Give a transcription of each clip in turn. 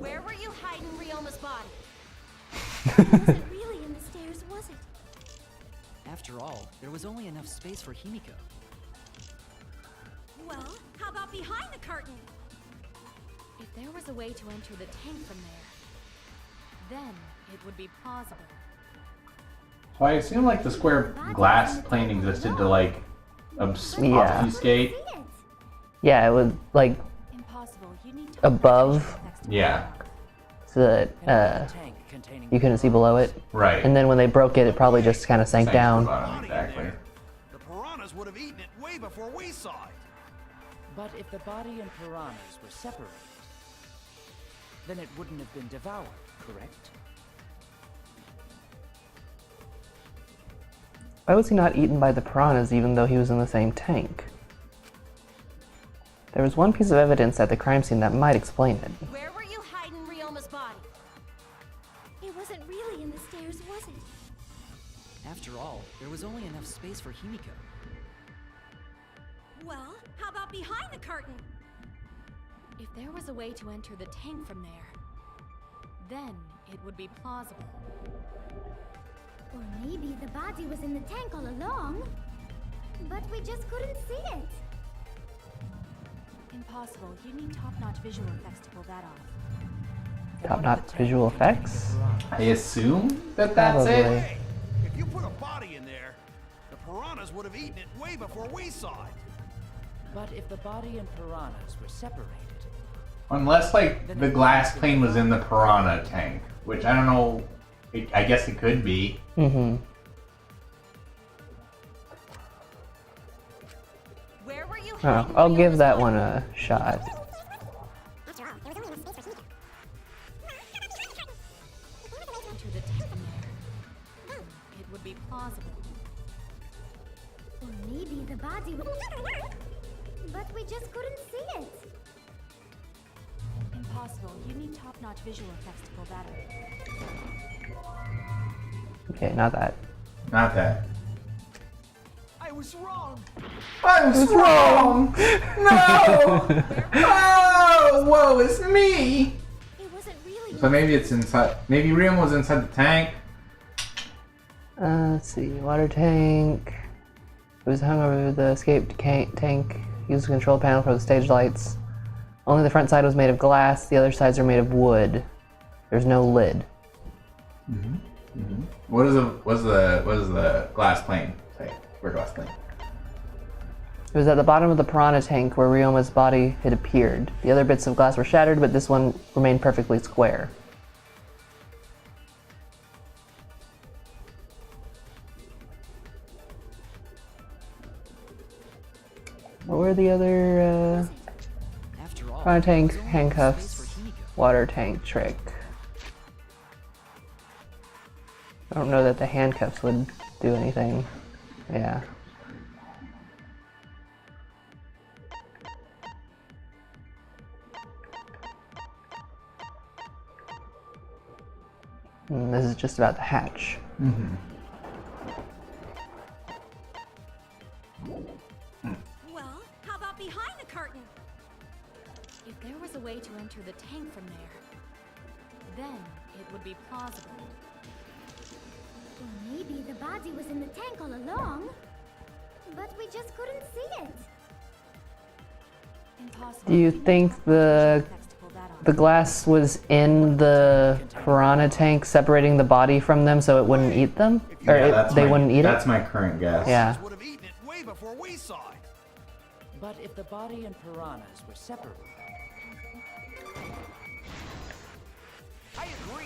Where were you hiding Ryoma's body? It wasn't really in the stairs, was it? After all, there was only enough space for Himiko. Well, how about behind the curtain? If there was a way to enter the tank from there, then it would be plausible. So I assume like the square glass plane existed to like Yeah. obfuscate. Yeah, it was like Impossible. You need to above, Yeah. so that Tank containing you couldn't see below it. Right. And then when they broke it, it probably just kind of sank Sank to the down. bottom, exactly. The piranhas would have eaten it way before we saw it. But if the body and piranhas were separated, then it wouldn't have been devoured, correct? Why was he not eaten by the piranhas even though he was in the same tank? There was one piece of evidence at the crime scene that might explain it. Where were you hiding Ryoma's body? It wasn't really in the stairs, was it? After all, there was only enough space for Himiko. Well, how about behind the curtain? If there was a way to enter the tank from there, then it would be plausible. Or maybe the body was in the tank all along, but we just couldn't see it. Impossible. You need top-notch visual effects to pull that off. Top-notch visual effects? I assume that that's Probably. it. Hey, if you put a body in there, the piranhas would have eaten it way before we saw it. But if the body and piranhas were separated, Unless like the glass plane was in the piranha tank, which I don't know. I guess it could be. Mm-hmm. Where were you Oh, hiding I'll give Ryoma's that body? one a shot. Enter the tank from there. It would be plausible. Or maybe the body was... But we just couldn't see it. Impossible. You need top-notch visual effects to pull that off. Okay, not that. Not that. I was wrong. I was wrong. No. Oh, whoa, it's me. It wasn't really... So maybe it's inside. Maybe Ryoma was inside the tank. Let's see. Water tank. It was hung over the escape tank. Used the control panel for the stage lights. Only the front side was made of glass. The other sides are made of wood. There's no lid. What is the glass plane say? Square glass plane. It was at the bottom of the piranha tank where Ryoma's body had appeared. The other bits of glass were shattered, but this one remained perfectly square. What were the other after all, piranha tank, there was only enough space handcuffs, for Himiko. water tank trick? I don't know that the handcuffs would do anything. Yeah. And this is just about the hatch. Well, how about behind the curtain? If there was a way to enter the tank from there, then it would be plausible. Or maybe the body was in the tank all along, but we just couldn't see it. Impossible. Do you think the Effects to pull that off. the glass was in the piranha tank, separating the body from them so it wouldn't eat them? Or they wouldn't eat That's it? my current guess. Yeah. Would have eaten it way before we saw it. But if the body and piranhas were separated, I agree.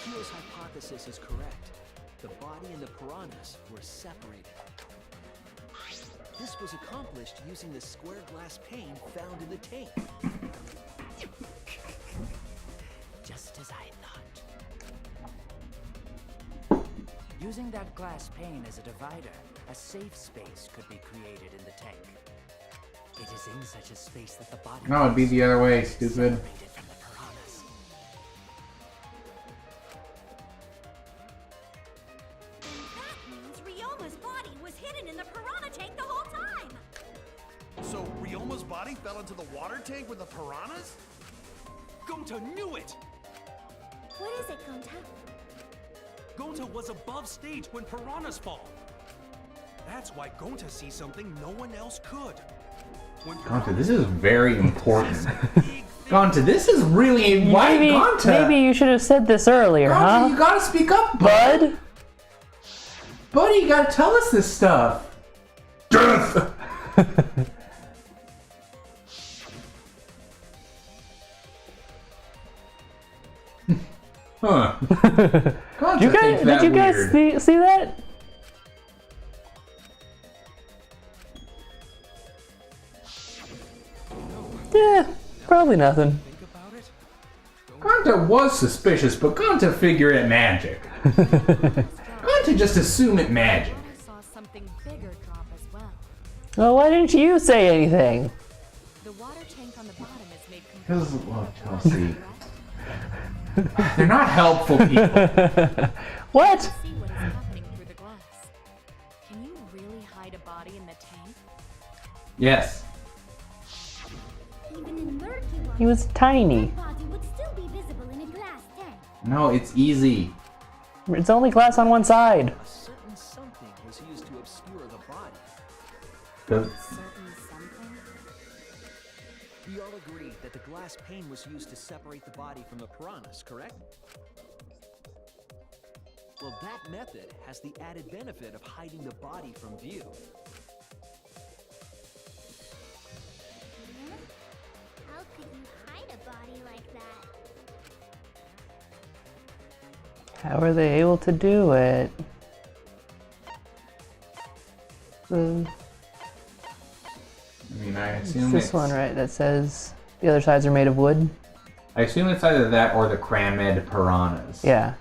Kyo's hypothesis is correct. The body and the piranhas were separated. This was accomplished using the square glass pane found in the tank. Just as I thought. Using that glass pane as a divider, a safe space could be created in the tank. It is in such a space that the body No, it'd be the other way, stupid. separated from the piranhas. That means Ryoma's body was hidden in the piranha tank the whole time. Himiko's body fell into the water tank with the piranhas? Gonta knew it! What is it, Gonta? Gonta was above stage when piranhas fall. That's why Gonta sees something no one else could. When Gonta, this is very important. Gonta, this is really why Gonta. Maybe you should have said this earlier, Gonta, huh? you gotta speak up, Bud? Buddy, you gotta tell us this stuff. Death! Huh. Gonta Did you guys see that? Yeah, probably nothing. think about it, Gonta was suspicious, but Gonta figured it magic. Gonta just assumed it magic. I saw something bigger drop as well. Well, why didn't you say anything? The water tank on the bottom is made Because, completely well, of Chelsea, glass. they're not helpful people. What? See what is happening through the glass. Can you really hide a body in the tank? Yes. Even in murky water, He was tiny. that body would still be visible in a glass tank. No, it's easy. It's only glass on one side. a certain something was used to obscure the body. The- Certain something? We all agree that the glass pane was used to separate the body from the piranhas, correct? Well, that method has the added benefit of hiding the body from view. Huh? How could you hide a body like that? How are they able to do it? I mean, I assume It's this one, right? That says the other sides are made of wood. I assume it's either that or the cramed piranhas. Yeah.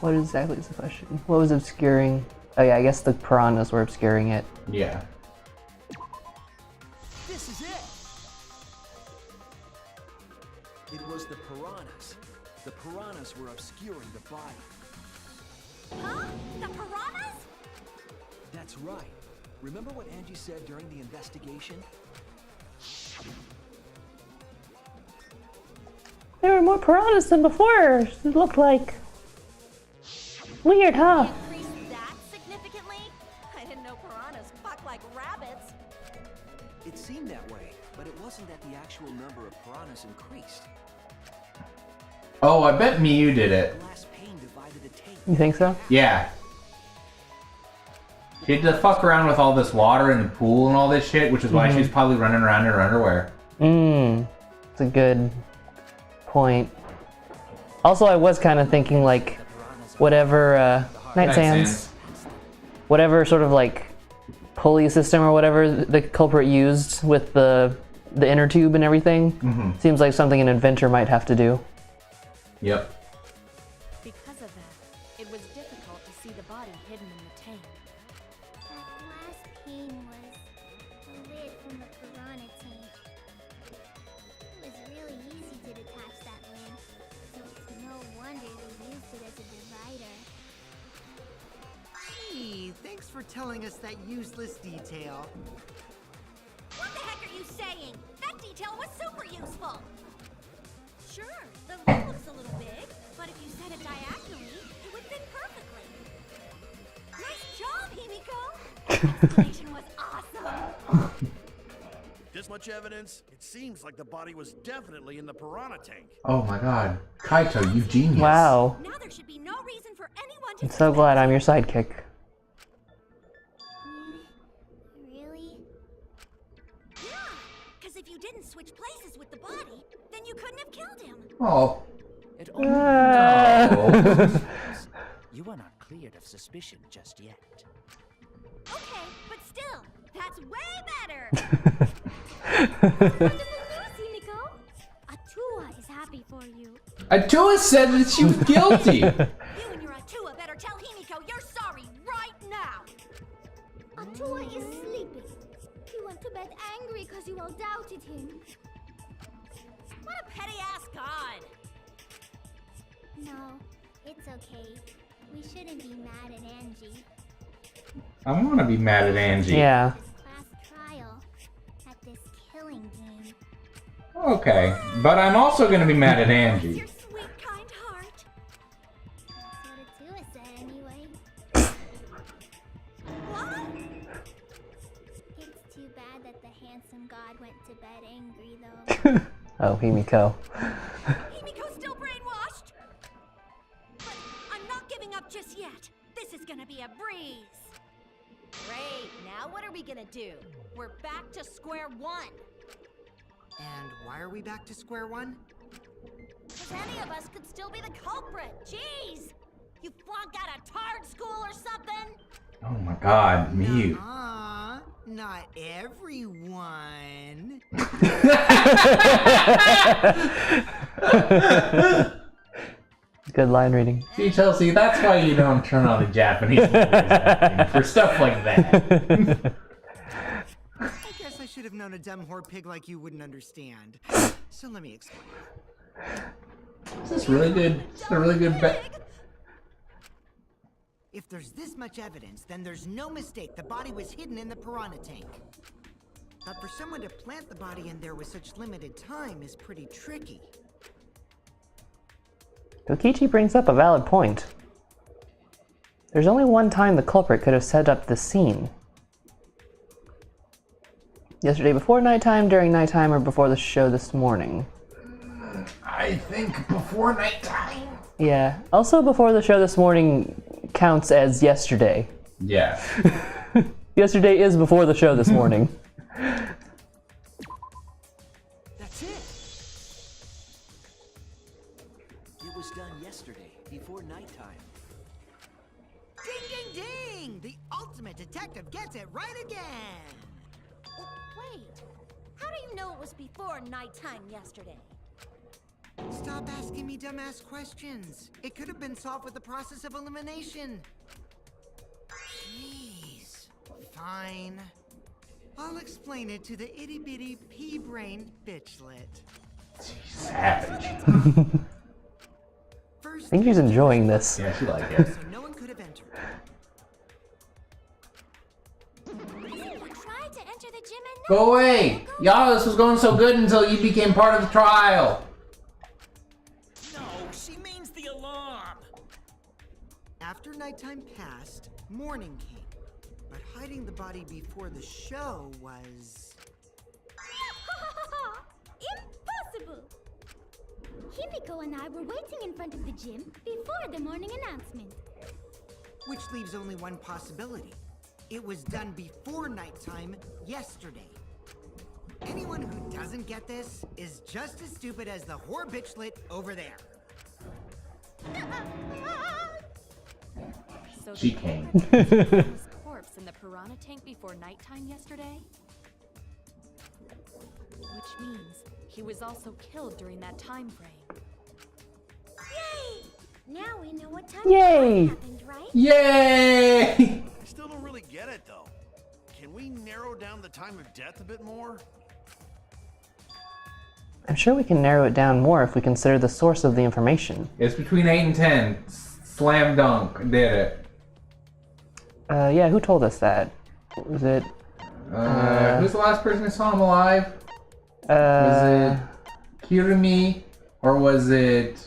What exactly is the question? What was obscuring? Oh yeah, I guess the piranhas were obscuring it. Yeah. This is it! It was the piranhas. The piranhas were obscuring the body. Huh? The piranhas? That's right. Remember what Angie said during the investigation? There were more piranhas than before. It looked like. Weird, huh? Increased that significantly? I didn't know piranhas fuck like rabbits. It seemed that way, but it wasn't that the actual number of piranhas increased. Oh, I bet Miyu did The it. glass pane divided the tank. You think so? Yeah. She had to fuck around with all this water in the pool and all this shit, which is why she's probably running around in her underwear. It's a good point. Also, I was kind of thinking like, whatever Night Sands, whatever sort of like pulley system or whatever the culprit used with the inner tube and everything, seems like something an inventor might have to do. Yep. Because of that, it was difficult to see the body hidden in the tank. That glass pane was the lid from the piranha tank. It was really easy to detach that lid, so it's no wonder they used it as a divider. Hey, thanks for telling us that useless detail. What the heck are you saying? That detail was super useful. Sure, the lid looks a little big, but if you set it diagonally, it would fit perfectly. Nice job, Himiko! That explanation was awesome. This much evidence? It seems like the body was definitely in the piranha tank. Oh my god. Kaito, you genius. Wow. Now there should be no reason for anyone to I'm so glad I'm your sidekick. Really? Yeah, because if you didn't switch places with the body, then you couldn't have killed him. Oh. It only No. You are not cleared of suspicion just yet. Okay, but still, that's way better. Wonderful news, Himiko! Atua is happy for you. Atua said that she was guilty. You and your Atua better tell Himiko you're sorry right now. Atua is sleeping. He went to bed angry because you all doubted him. What a petty-ass god. No, it's okay. We shouldn't be mad at Angie. I want to be mad at Angie. Yeah. This class trial at this killing game. Okay, but I'm also going to be mad at Angie. Your sweet, kind heart. That's what Atua said anyway. What? It's too bad that the handsome god went to bed angry though. Oh, Himiko. Himiko's still brainwashed. But I'm not giving up just yet. This is gonna be a breeze. Great. Now what are we gonna do? We're back to square one. And why are we back to square one? Because any of us could still be the culprit. Jeez! You flunked out of Tard school or something? Oh my god, Mew. Not everyone. Good line reading. See, Chelsea, that's why you don't turn on the Japanese movies acting, for stuff like that. I guess I should have known a dumb whore pig like you wouldn't understand. So let me explain. Is this really good? Is this a really good bet? If there's this much evidence, then there's no mistake the body was hidden in the piranha tank. But for someone to plant the body in there with such limited time is pretty tricky. Kokichi brings up a valid point. There's only one time the culprit could have set up the scene. Yesterday before nighttime, during nighttime, or before the show this morning. I think before nighttime. Yeah. Also, before the show this morning counts as yesterday. Yeah. Yesterday is before the show this morning. That's it. It was done yesterday, before nighttime. Ding, ding, ding! The ultimate detective gets it right again! Wait. How do you know it was before nighttime yesterday? Stop asking me dumbass questions. It could have been solved with the process of elimination. Jeez. Fine. I'll explain it to the itty-bitty pea-brained bitchlet. Savage. First, I think she's enjoying this. Yeah, she like it. so no one could have entered. You tried to enter the gym and Go away! Y'all, this was going so good until you became part of the trial. No, she means the alarm. After nighttime passed, morning came. But hiding the body before the show was... Impossible! Himiko and I were waiting in front of the gym before the morning announcement. Which leaves only one possibility. It was done before nighttime yesterday. Anyone who doesn't get this is just as stupid as the whore bitchlet over there. So She the came. culprit found his corpse in the piranha tank before nighttime yesterday? Which means he was also killed during that time frame. Yay! Now we know what time Yay! it happened, right? Yay! I still don't really get it, though. Can we narrow down the time of death a bit more? I'm sure we can narrow it down more if we consider the source of the information. It's between 8 and 10. Slam dunk. Did it. Yeah, who told us that? Was it... Who's the last person who saw him alive? Was it Kirumi? Or was it,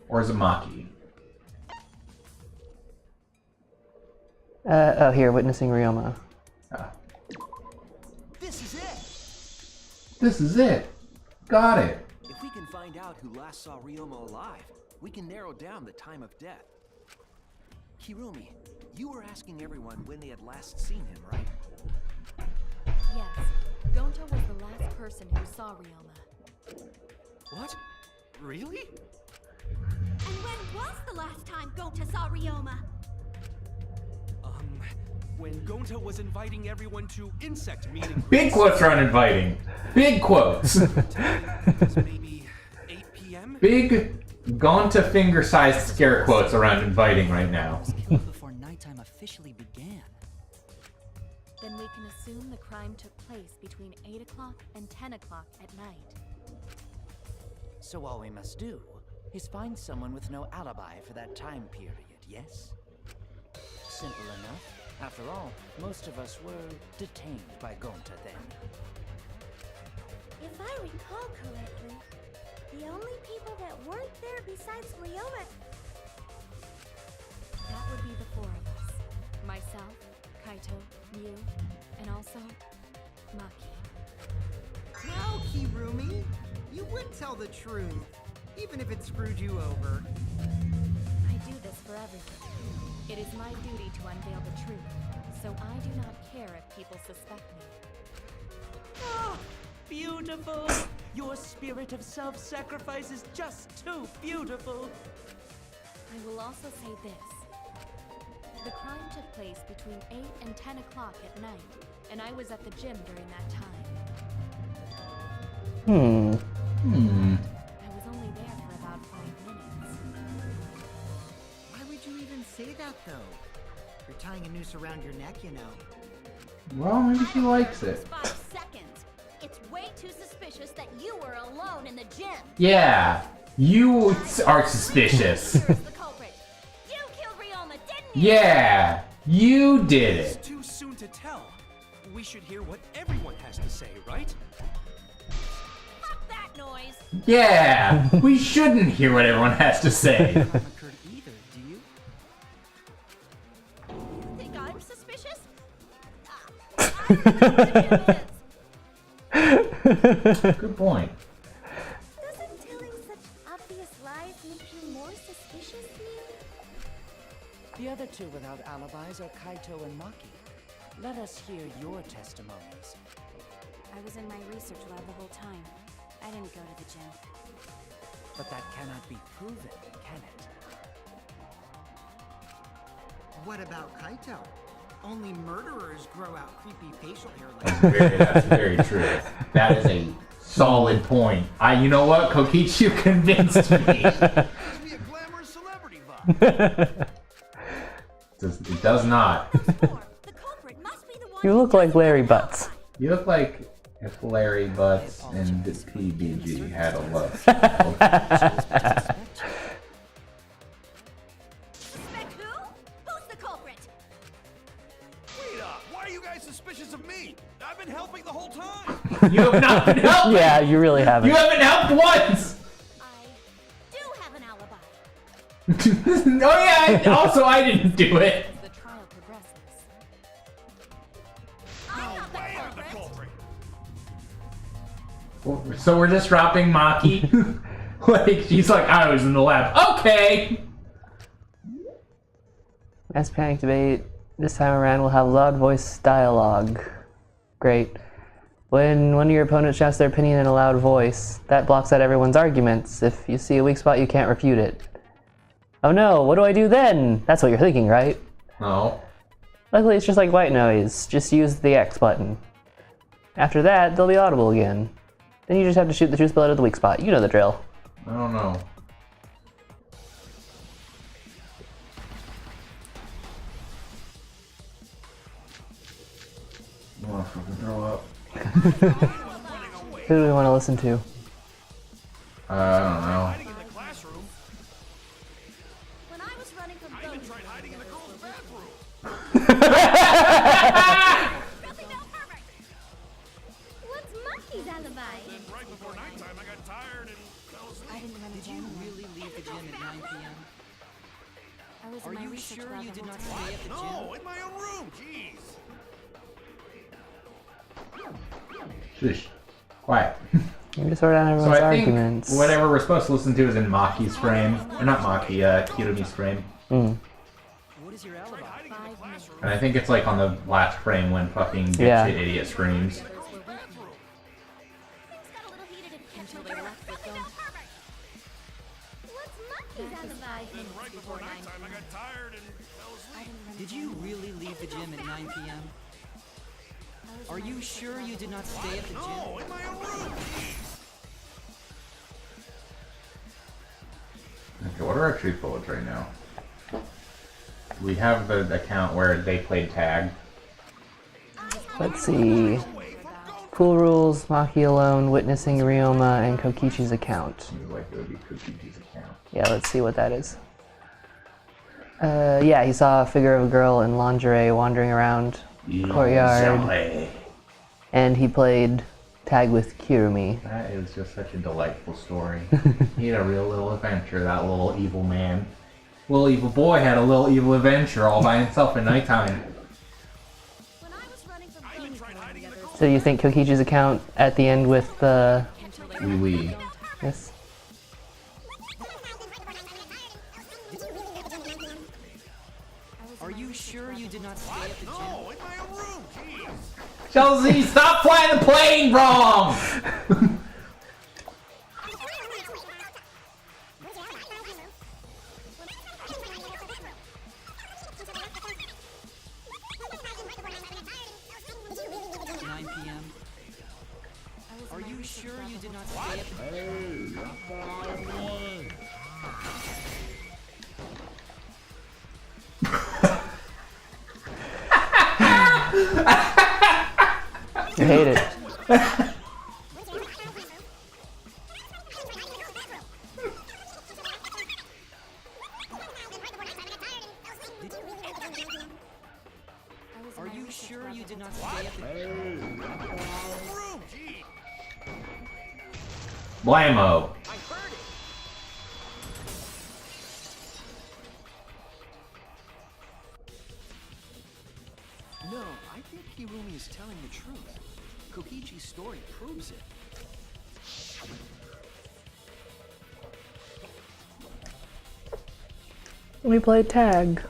or is it Maki? oh, here, witnessing Ryoma. Ah. This is it. This is it. Got it. If we can find out who last saw Ryoma alive, we can narrow down the time of death. Kirumi, you were asking everyone when they had last seen him, right? Yes, Gonta was the last person who saw Ryoma. What? Really? And when was the last time Gonta saw Ryoma? When Gonta was inviting everyone to insect meeting. Big quotes are uninviting. Big quotes. Maybe 8 p.m. Big Gonta finger-sized scare quotes around inviting right now. Killed before nighttime officially began. Then we can assume the crime took place between 8 o'clock and 10 o'clock at night. So all we must do is find someone with no alibi for that time period, yes? Simple enough. After all, most of us were detained by Gonta then. If I recall correctly, the only people that weren't there besides Ryoma... That would be the four of us. Myself, Kaito, you, and also Maki. Now, Kirumi, you would tell the truth, even if it screwed you over. I do this for everyone. It is my duty to unveil the truth, so I do not care if people suspect me. Oh, beautiful! Your spirit of self-sacrifice is just too beautiful! I will also say this. The crime took place between 8 and 10 o'clock at night, and I was at the gym during that time. I was only there for about 5 minutes. Why would you even say that, though? You're tying a noose around your neck, you know. Well, maybe she likes it. 5 seconds. It's way too suspicious that you were alone in the gym. Yeah, you are suspicious. Here's the culprit. You killed Ryoma, didn't you? Yeah, you did It's it. too soon to tell. We should hear what everyone has to say, right? Fuck that noise. Yeah, we shouldn't hear what everyone has to say. Crime occurred either, do you? You think I'm suspicious? I don't know what the gym is. Good point. Doesn't telling such obvious lies make you more suspicious, Miu? The other two without alibis are Kaito and Maki. Let us hear your testimonies. I was in my research lab the whole time. I didn't go to the gym. But that cannot be proven, can it? What about Kaito? Only murderers grow out creepy facial hair like That's very true. That is a solid point. You know what, Kokichi convinced me. Gives me a glamorous celebrity vibe. It does not. The culprit must be the one You who look like doesn't Larry have an Butts. alibi. You look like if Larry Butts and the PBG had a love. Suspect who? Who's the culprit? Wait up! Why are you guys suspicious of me? I've been helping the whole time. You have not been helping. Yeah, you really haven't. You haven't helped once. I do have an alibi. Oh yeah. Also, I didn't do it. As the trial progresses. I'm not the Way I'm the culprit. culprit. So we're just dropping Maki. Like she's like, I was in the lab. Okay. Mass panic debate. This time around, we'll have loud voice dialogue. Great. When one of your opponents shouts their opinion in a loud voice, that blocks out everyone's arguments. If you see a weak spot, you can't refute it. Oh no, what do I do then? That's what you're thinking, right? No. Luckily, it's just like white noise. Just use the X button. After that, they'll be audible again. Then you just have to shoot the truth bullet at the weak spot. You know the drill. I don't know. I want to fucking throw up. Who do we want to listen to? I don't know. Hiding in the classroom. When I was running from I even those tried hiding in the girls' bathroom. filthy male pervert. What's Maki's alibi? Then right before nighttime, I got tired and fell asleep. I didn't run a Did you gym. really leave the gym at 9 p.m.? I was Are in my you research sure lab you the did whole not time. stay at the gym? No, in my own room. Jeez. Shush. Quiet. You just sort out So everyone's I think arguments. whatever we're supposed to listen to is in Maki's frame. Or not Maki, Kirumi's frame. Mm. What is your alibi? Hiding in the classroom. And I think it's like on the last frame when fucking dipshit Yeah. idiot screams. Things got a little heated and Until they left the filthy film. male pervert. What's Maki's alibi? Then right before nighttime, I got tired and fell asleep. Did you really leave the gym at 9 p.m.? Are you sure you did not stay at the gym? No, in my own room. Okay, what are our truth bullets right now? We have the account where they played tag. Let's see. Cool Rules, Maki alone, witnessing Ryoma, and Kokichi's account. Seems like it would be Kokichi's account. Yeah, let's see what that is. Yeah, he saw a figure of a girl in lingerie wandering around the courtyard. And he played tag with Kirumi. That is just such a delightful story. He had a real little adventure, that little evil man. Little evil boy had a little evil adventure all by himself at nighttime. So you think Kokichi's account at the end with the... Wee. Yes? Are you sure you did not stay at the gym? No, in my own room, jeez. Chelsea, stop flying the plane wrong! 9 p.m. Are you sure you did not stay at the You hate it. Are you sure you did not stay at the Room, jeez. Blammo. I heard it. No, I think Kirumi is telling the truth. Kokichi's story proves it. We played tag.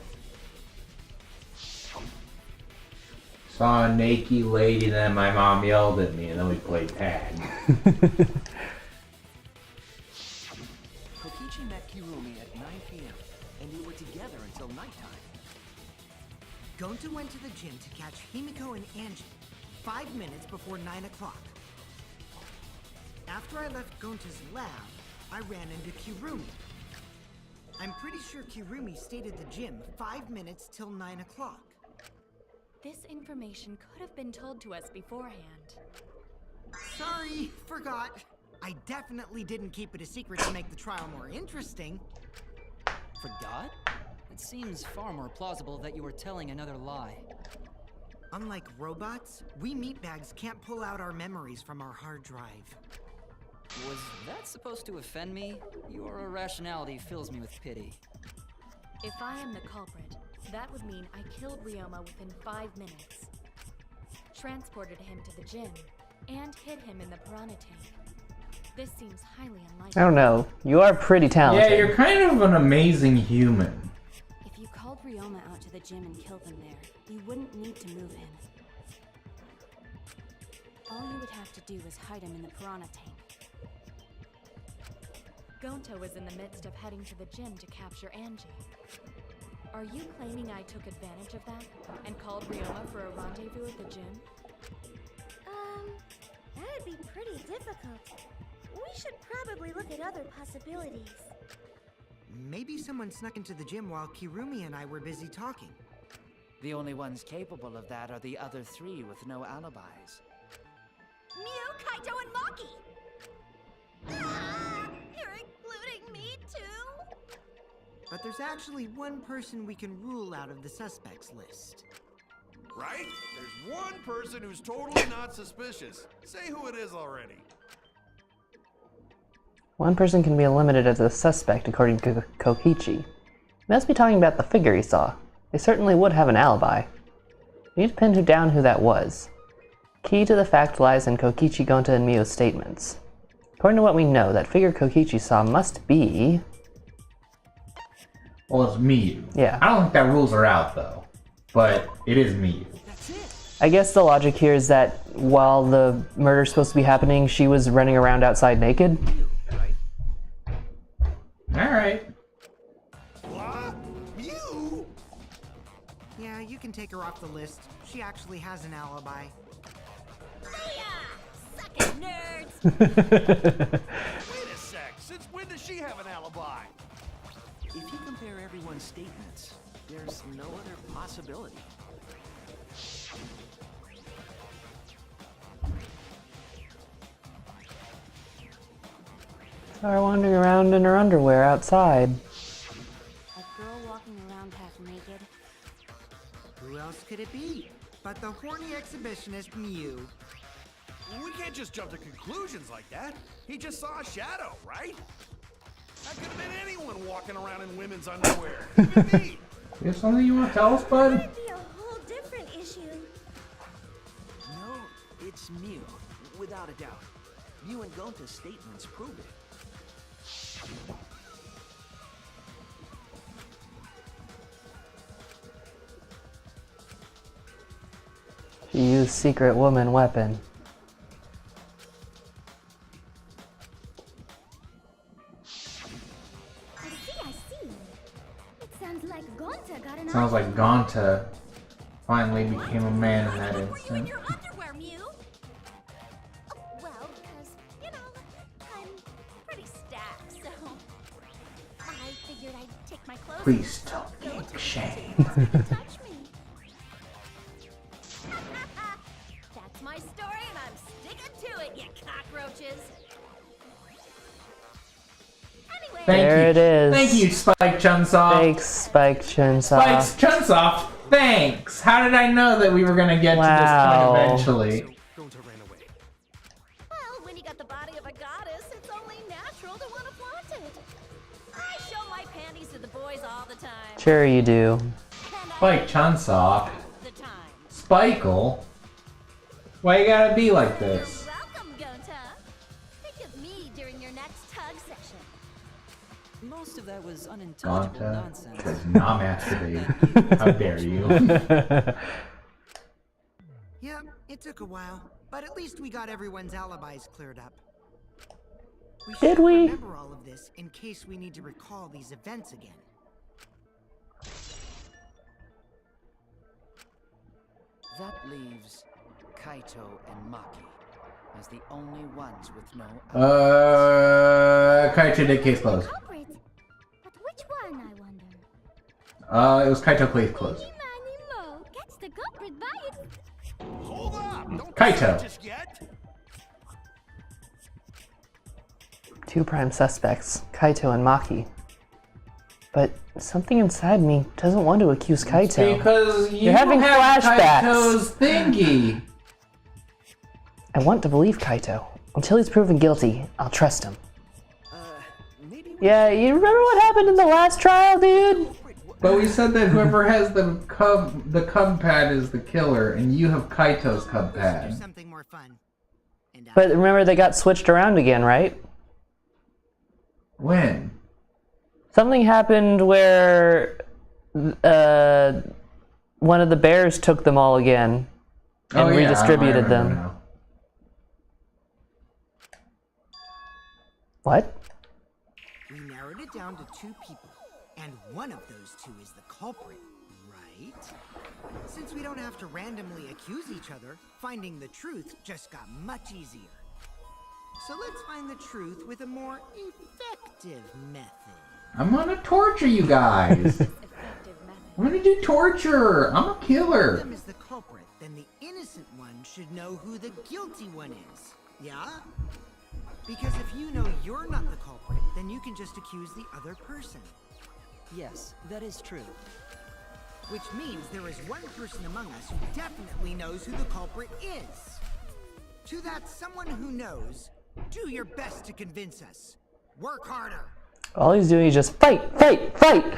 Saw a naked lady, then my mom yelled at me, and then we played tag. Kokichi met Kirumi at 9 p.m. and they were together until nighttime. Gonta went to the gym to catch Himiko and Angie 5 minutes before 9 o'clock. After I left Gonta's lab, I ran into Kirumi. I'm pretty sure Kirumi stayed at the gym 5 minutes till 9 o'clock. This information could have been told to us beforehand. Sorry, forgot. I definitely didn't keep it a secret to make the trial more interesting. Forgot? It seems far more plausible that you were telling another lie. Unlike robots, we meatbags can't pull out our memories from our hard drive. Was that supposed to offend me? Your irrationality fills me with pity. If I am the culprit, that would mean I killed Ryoma within 5 minutes, transported him to the gym, and hid him in the piranha tank. This seems highly unlikely. I don't know. You are pretty talented. Yeah, you're kind of an amazing human. If you called Ryoma out to the gym and killed him there, you wouldn't need to move him. All you would have to do is hide him in the piranha tank. Gonta was in the midst of heading to the gym to capture Angie. Are you claiming I took advantage of that and called Ryoma for a rendezvous at the gym? That'd be pretty difficult. We should probably look at other possibilities. Maybe someone snuck into the gym while Kirumi and I were busy talking. The only ones capable of that are the other three with no alibis. Mew, Kaito, and Maki! Ah, you're including me too? But there's actually one person we can rule out of the suspects list. Right? There's one person who's totally not suspicious. Say who it is already. One person can be eliminated as a suspect according to Kokichi. He must be talking about the figure he saw. They certainly would have an alibi. We need to pin down who that was. Key to the fact lies in Kokichi, Gonta, and Mio's statements. According to what we know, that figure Kokichi saw must be... Well, it's Miyu. Yeah. I don't think that rules her out, though. But it is Miyu. I guess the logic here is that while the murder's supposed to be happening, she was running around outside naked. Alright. What? You? Yeah, you can take her off the list. She actually has an alibi. Suck it, nerds! Wait a sec. Since when does she have an alibi? If you compare everyone's statements, there's no other possibility. Saw her wandering around in her underwear outside. A girl walking around half naked. Who else could it be but the horny exhibitionist Mew? We can't just jump to conclusions like that. He just saw a shadow, right? That could have been anyone walking around in women's underwear. Even me. You have something you want to tell us, bud? That'd be a whole different issue. No, it's Mew, without a doubt. Mew and Gonta's statements prove it. She used secret woman weapon. I see. It sounds like Gonta got an Sounds like Gonta finally became a man in that Were you in instant. your underwear, Mew? Oh, well, because, you know, I'm pretty stacked, so I figured I'd take my clothes Please off. don't take shame. Touch me. That's my story, and I'm sticking to it, you cockroaches. Anyway, Thank There you. it is. Thank you, Spike Chunsoft. Thanks, Spike Chinsaw. Spike Chunsoft, thanks. How did I know that we were gonna get to Wow. this point eventually? Gonta ran away. well, when you got the body of a goddess, it's only natural to want to flaunt it. I show my panties to the boys all the time. Sure you do. And Spike Chunsoft, the time. Spike'll. Why you gotta be like this? Welcome, Gonta. Think of me during your next tug session. Most of that was unintelligible Gonta nonsense. does not masturbate. How dare you? Yeah, it took a while, but at least we got everyone's alibis cleared up. We Did should we? remember all of this in case we need to recall these events again. That leaves Kaito and Maki as the only ones with no. Kaito did case closed. culprit. But which one, I wonder? It was Kaito case closed. Manny Mo gets the culprit by its... Hold up! Don't Kaito. decide just yet. Two prime suspects, Kaito and Maki. But something inside me doesn't want to accuse Kaito. Because you You're having have flashbacks. Kaito's thingy. I want to believe Kaito. Until he's proven guilty, I'll trust him. Maybe Yeah, you remember what happened in the last trial, dude? But we said that whoever has the cub pad is the killer, and you have Kaito's cub Do pad. something more fun. And But remember they got switched around again, right? When? Something happened where one of the bears took them all again and Oh, yeah, redistributed I them. remember now. What? we narrowed it down to two people, and one of those two is the culprit, right? Since we don't have to randomly accuse each other, finding the truth just got much easier. So let's find the truth with a more effective method. I'm gonna torture you guys. Effective method. I'm gonna do torture. I'm a If killer. them is the culprit, then the innocent one should know who the guilty one is. Yeah? Because if you know you're not the culprit, then you can just accuse the other person. Yes, that is true. Which means there is one person among us who definitely knows who the culprit is. To that someone who knows, do your best to convince us. Work harder. All he's doing is just fight, fight, fight! Work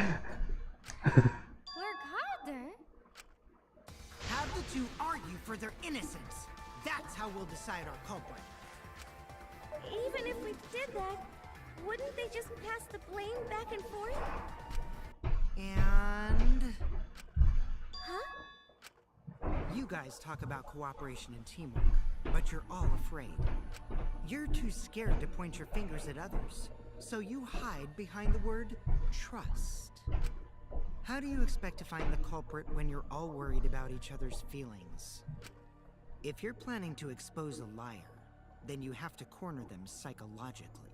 harder? Have the two argue for their innocence. That's how we'll decide our culprit. Even if we did that, wouldn't they just pass the blame back and forth? And Huh? you guys talk about cooperation and teamwork, but you're all afraid. You're too scared to point your fingers at others, so you hide behind the word trust. How do you expect to find the culprit when you're all worried about each other's feelings? If you're planning to expose a liar, then you have to corner them psychologically.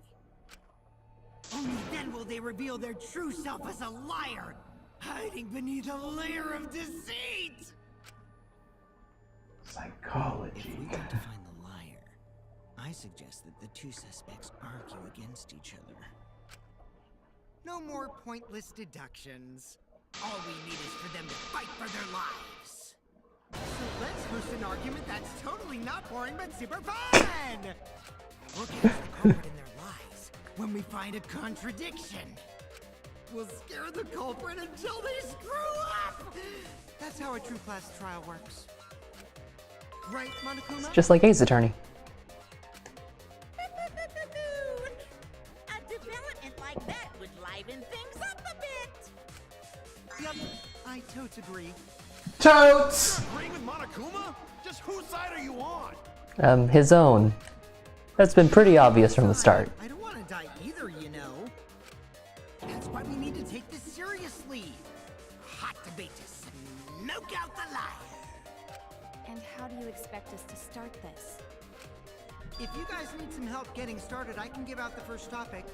Only then will they reveal their true self as a liar, hiding beneath a layer of deceit! Psychology. If we get to find the liar, I suggest that the two suspects argue against each other. No more pointless deductions. All we need is for them to fight for their lives. So let's host an argument that's totally not boring but super fun! We'll catch the culprit in their lies when we find a contradiction. We'll scare the culprit until they screw up! That's how a true class trial works. Right, Monokuma? Just like Ace Attorney. A development like that would liven things up a bit. Yep, I totes agree. Totes! You're agreeing with Monokuma? Just whose side are you on? His own. That's been pretty obvious from the start. I don't want to die either, you know. That's why we need to take this seriously. Hot debate to smoke out the liar. And how do you expect us to start this? If you guys need some help getting started, I can give out the first topic.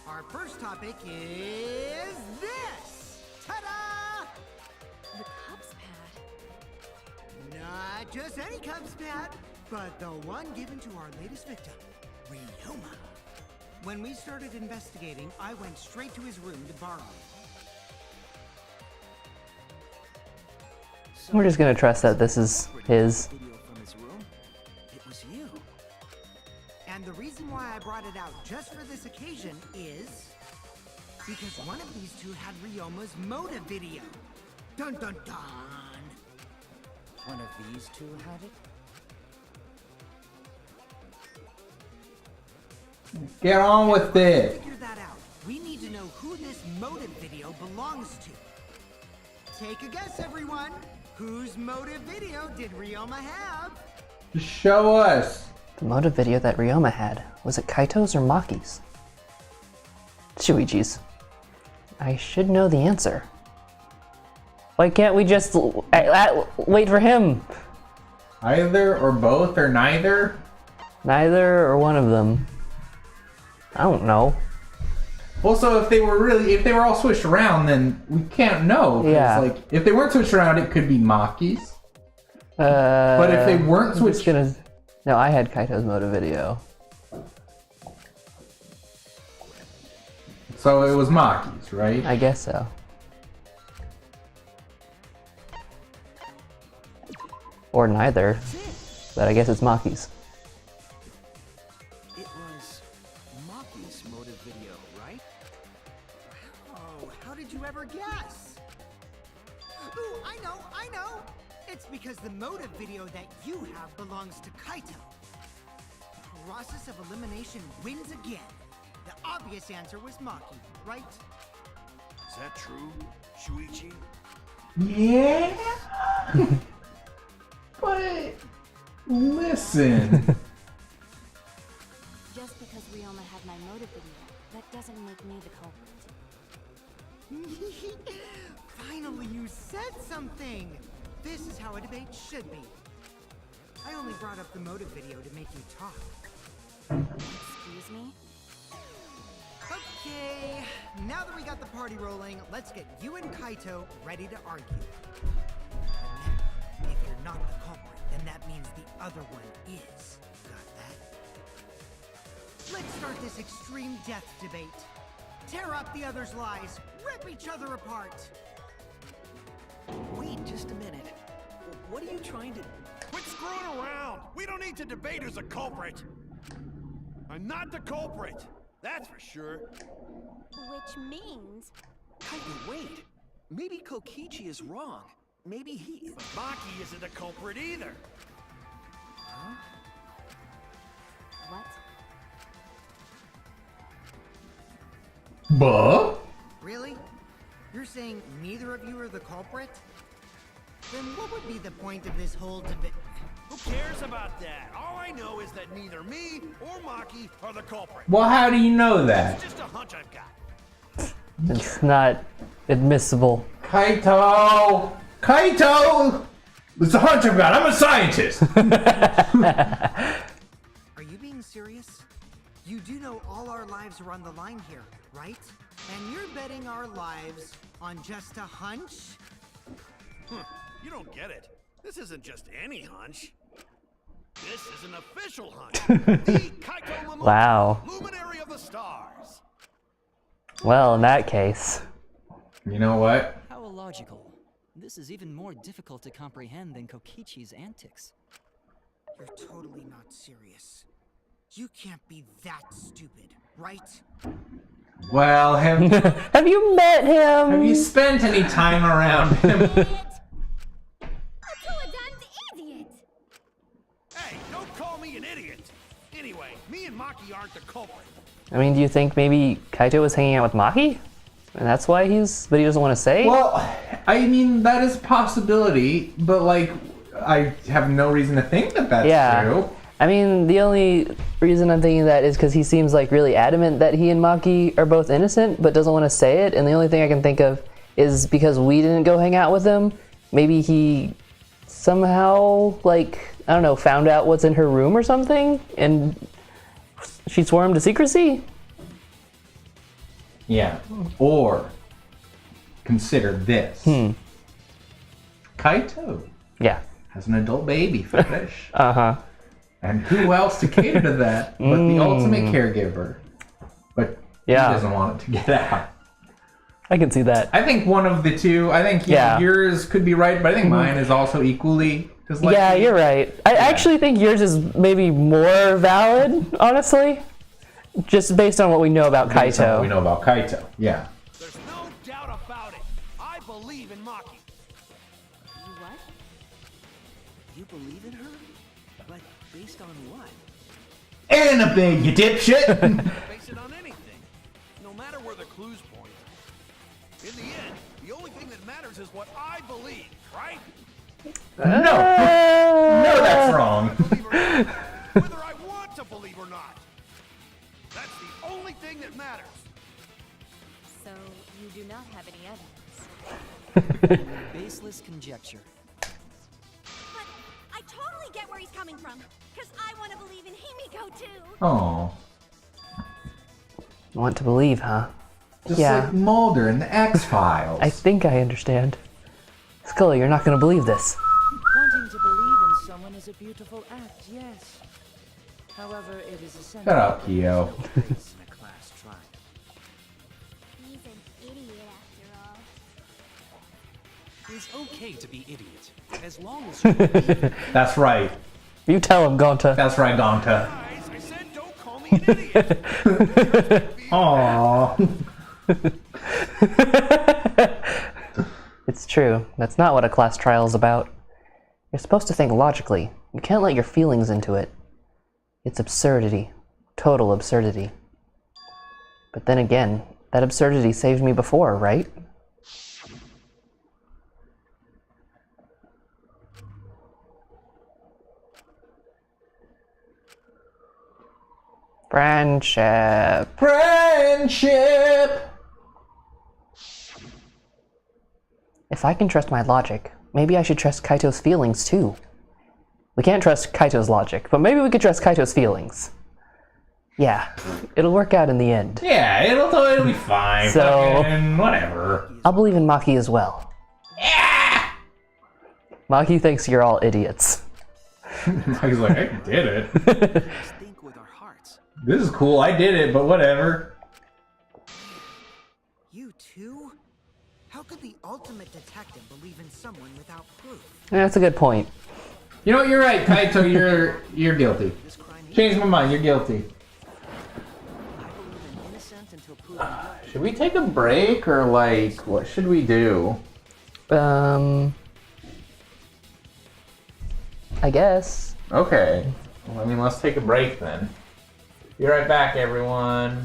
Our first topic is this! Ta-da! The Cubs pad. Not just any Cubs pad, but the one given to our latest victim, Ryoma. When we started investigating, I went straight to his room to borrow it. We're just gonna trust that this is his. Video from his room? It was you. And the reason why I brought it out just for this occasion is because one of these two had Ryoma's motive video. Dun dun dun! One of these two had it? Get on with it. Figure that out. We need to know who this motive video belongs to. Take a guess, everyone. Whose motive video did Ryoma have? Just show us. The motive video that Ryoma had. Was it Kaito's or Maki's? Shuichi's. I should know the answer. Why can't we just wait for him? Either or both or neither? Neither or one of them. I don't know. Also, if they were all switched around, then we can't know. 'Cause, Yeah. like, if they weren't switched around, it could be Maki's. But if they weren't I'm just switched... gonna... No, I had Kaito's motive video. So it was Maki's, right? I guess so. Or neither. But I guess it's Maki's. It was Maki's motive video, right? Oh, how did you ever guess? Ooh, I know! It's because the motive video that you have belongs to Kaito. Process of elimination wins again. The obvious answer was Maki, right? Is that true, Shuichi? Yeah? But... listen. Just because Ryoma had my motive video, that doesn't make me the culprit. Finally, you said something! This is how a debate should be. I only brought up the motive video to make you talk. Excuse me? Okay, now that we got the party rolling, let's get you and Kaito ready to argue. Remember, if you're not the culprit, then that means the other one is. Got that? Let's start this extreme death debate. Tear up the other's lies, rip each other apart. Wait just a minute. What are you trying to... Quit screwing around! We don't need to debate who's a culprit! I'm not the culprit! That's for sure. Which means... Kaito, wait. Maybe Kokichi is wrong. Maybe he... But Maki isn't the culprit either! Huh? What? Buh? Really? You're saying neither of you are the culprit? Then what would be the point of this whole debate? Who cares about that? All I know is that neither me or Maki are the culprit. Well, how do you know that? It's just a hunch I've got. It's not admissible. Kaito! Kaito! It's a hunch I've got. I'm a scientist. Are you being serious? You do know all our lives are on the line here, right? And you're betting our lives on just a hunch? You don't get it. This isn't just any hunch. This is an official hunt. The Kaito Momoa, Wow. Luminary of the Stars. Well, in that case. You know what? How illogical. This is even more difficult to comprehend than Kokichi's antics. You're totally not serious. You can't be that stupid, right? Well, Have you met him? have you spent any time around him? Idiot! Damned idiot! Hey, don't call me an idiot. Anyway, me and Maki aren't the culprit. I mean, do you think maybe Kaito was hanging out with Maki? And that's why but he doesn't want to say? Well, I mean, that is a possibility, but like, I have no reason to think that that's true. I mean, the only reason I'm thinking that is because he seems like really adamant that he and Maki are both innocent, but doesn't want to say it. And the only thing I can think of is because we didn't go hang out with him. Maybe he somehow, like, I don't know, found out what's in her room or something, and she swore him to secrecy? Yeah. Or consider this. Kaito Yeah. has an adult baby fetish. Uh-huh. And who else to cater to that but the ultimate caregiver? But he doesn't want it to get out. I can see that. I think one of the two. I think yours could be right, but I think mine is also equally as likely. Yeah, you're right. I actually think yours is maybe more valid, honestly. Just based on what we know about Based on Kaito. what we know about Kaito. Yeah. There's no doubt about it. I believe in Maki. You what? You believe in her? But based on what? Anything, you dipshit! Base it on anything. No matter where the clues point. In the end, the only thing that matters is what I believe, right? No, that's wrong. Whether I want to believe or not. That's the only thing that matters. So, you do not have any evidence. Baseless conjecture. But I totally get where he's coming from. Because I want to believe in Himiko too. Oh, Want to believe, huh? just Yeah. like Mulder in the X-Files. I think I understand. Scully, you're not gonna believe this. Wanting to believe in someone is a beautiful act, yes. However, it is essential. Shut up, Kyo. Face in a class trial. He's an idiot after all. It's okay to be idiot, as long as you believe in That's right. You tell him, Gonta. That's right, Gonta. Guys, I said don't call me an idiot. Aww. It's true. That's not what a class trial is about. You're supposed to think logically. You can't let your feelings into it. It's absurdity. Total absurdity. But then again, that absurdity saved me before, right? Friendship. Friendship! If I can trust my logic, maybe I should trust Kaito's feelings too. We can't trust Kaito's logic, but maybe we could trust Kaito's feelings. Yeah, it'll work out in the end. Yeah, it'll be fine. So- Fucking whatever. I'll believe in Maki as well. Yeah! Maki thinks you're all idiots. He's like, I did it. Let's think with our hearts. This is cool. I did it, but whatever. You too? How could the ultimate detective believe in someone without proof? Yeah, that's a good point. You know what? You're right, Kaito. You're guilty. This crime here, Change my mind. You're guilty. I believe in innocent until proven guilty. Should we take a break or like what should we do? I guess. Okay. Well, I mean, let's take a break then. Be right back, everyone.